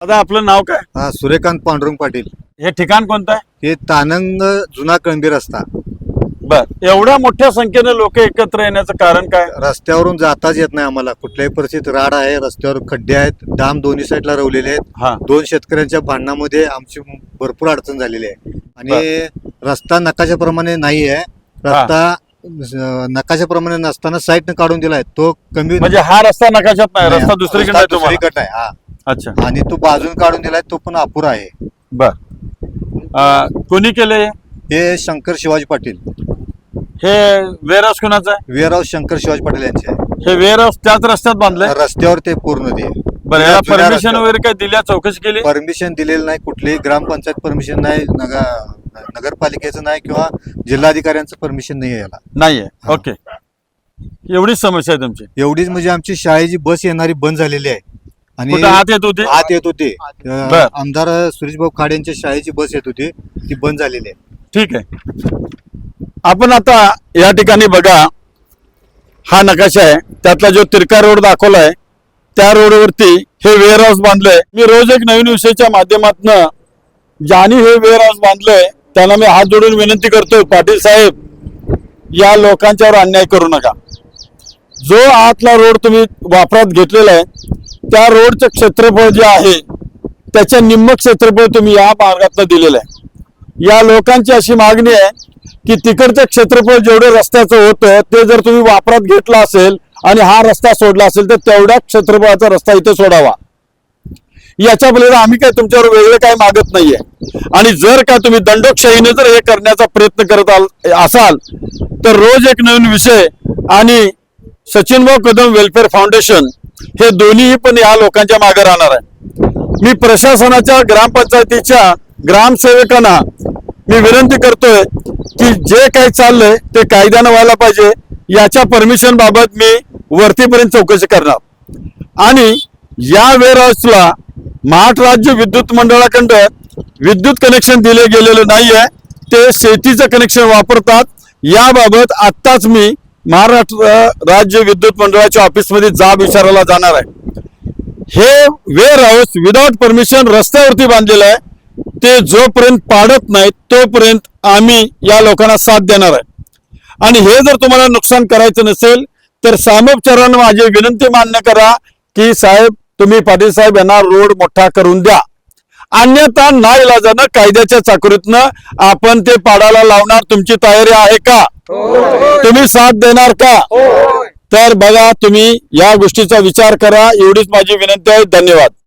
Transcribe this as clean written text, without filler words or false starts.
दादा आपलं नाव काय? सूर्यकांत पांडुरंग पाटील. हे ठिकाण कोणतं आहे? हे तानंग जुना कळंबी रस्ता. बर, एवढ्या मोठ्या संख्येने लोक एकत्र येण्याचं कारण काय? रस्त्यावरून जाताच येत नाही आम्हाला. कुठल्याही परिस्थितीत राड आहे, रस्त्यावर खड्डे आहेत, डाम दोन्ही साईडला रवलेले आहेत. हा, दोन शेतकऱ्यांच्या भांडणामध्ये आमची भरपूर अडचण झालेली आहे. आणि रस्ता नकाशाप्रमाणे नाही आहे. रस्ता नकाशाप्रमाणे नसताना साईडनं काढून दिलाय. तो कमी म्हणजे हा रस्ता नकाशात नाही, रस्ता दुसरीकडे आहे तुम्हाला? दुसरीकडे आहे. हा, अच्छा. आणि तो बाजून काढून दिलाय, तो पण अपुरा आहे. बर, कोणी केले? हे शंकर शिवाजी पाटील. हे वेअर हाऊस कोणाचं आहे? वेअर हाऊस शंकर शिवाजी पाटील यांचे आहे. हे वेअर हाऊस त्याच रस्त्यात बांधलंय? रस्त्यावर ते पूर्ण ते. बरं, याला जुन्या परमिशन रस्त्यावर. वगैरे काय दिल्या? चौकशी केली? परमिशन दिलेलं नाही. कुठलीही ग्रामपंचायत परमिशन नाही, नगरपालिकेचं नाही, किंवा जिल्हाधिकाऱ्यांचं परमिशन नाही आहे याला. नाहीये. ओके, एवढीच समस्या आहे तुमची? एवढीच म्हणजे आमची शाळेची बस येणारी बंद झालेली आहे. आणि कुठं आत येत होती? आत येत होते. बर. आमदार सुरेशभाऊ खाडे यांच्या शाळेची बस येत होती, ती बंद झालेली आहे. ठीक आहे. आपण आता या ठिकाणी बघा, हा नकाशा आहे. त्यातला जो तिरका रोड दाखवलाय त्या रोडवरती हे वेअर हाऊस बांधलंय. मी रोज एक नवीन विषयाच्या माध्यमातून ज्यांनी हे वेअर हाऊस बांधलंय त्यांना मी हात जोडून विनंती करतो, पाटील साहेब, या लोकांच्यावर अन्याय करू नका. जो आतला रोड तुम्ही वापरात घेतलेला आहे त्या रोडचं क्षेत्रफळ जे आहे त्याच्या निम्म क्षेत्रफळ तुम्ही या मार्गातनं दिलेलं आहे. या लोकांची अशी मागणी आहे की तिकडचं क्षेत्रफळ जेवढं रस्त्याचं होतं ते जर तुम्ही वापरात घेतला असेल आणि हा रस्ता सोडला असेल तर तेवढ्या क्षेत्रफळाचा रस्ता इथे सोडावा. याच्या पलीकडे आम्ही काय तुमच्यावर वेगळं काय मागत नाहीये. आणि जर का तुम्ही दंडोक्षाहीने जर हे करण्याचा प्रयत्न करत असाल तर रोज एक नवीन विषय आणि सचिनभाऊ कदम वेलफेअर फाउंडेशन हे दोन्हीही पण या लोकांच्या मागे राहणार आहे. मी प्रशासनाच्या, ग्रामपंचायतीच्या ग्रामसेवकांना मी विनंती करतोय की जे काही चाललंय ते कायद्यानं व्हायला पाहिजे. याच्या परमिशन बाबत मी वरतीपर्यंत चौकशी करणार. आणि या वेअर हाऊसला महाराष्ट्र राज्य विद्युत मंडळाकडं विद्युत कनेक्शन दिले गेलेलं नाहीये. ते शेतीचं कनेक्शन वापरतात. याबाबत आत्ताच मी महाराष्ट्र राज्य विद्युत मंडळाच्या ऑफिसमध्ये जाब विचारायला जाणार आहे. हे वेअर हाऊस विदाउट परमिशन रस्त्यावरती बांधलेलं आहे. ते जोपर्यंत पाडत नाहीत तोपर्यंत आम्ही या लोकांना साथ देणार आहे. आणि हे जर तुम्हाला नुकसान करायचं नसेल तर सामोपचारानं माझी विनंती मान्य करा की साहेब, तुम्ही पाटील साहेब यांना रोड मोठा करून द्या. अन्यथा नाईलाजानं कायद्याच्या चाकरीतनं आपण ते पाडायला लावणार. तुमची तयारी आहे का? तुम्ही साथ देणार का? तर बघा, तुम्ही या गोष्टीचा विचार करा. एवढीच माझी विनंती आहे. धन्यवाद.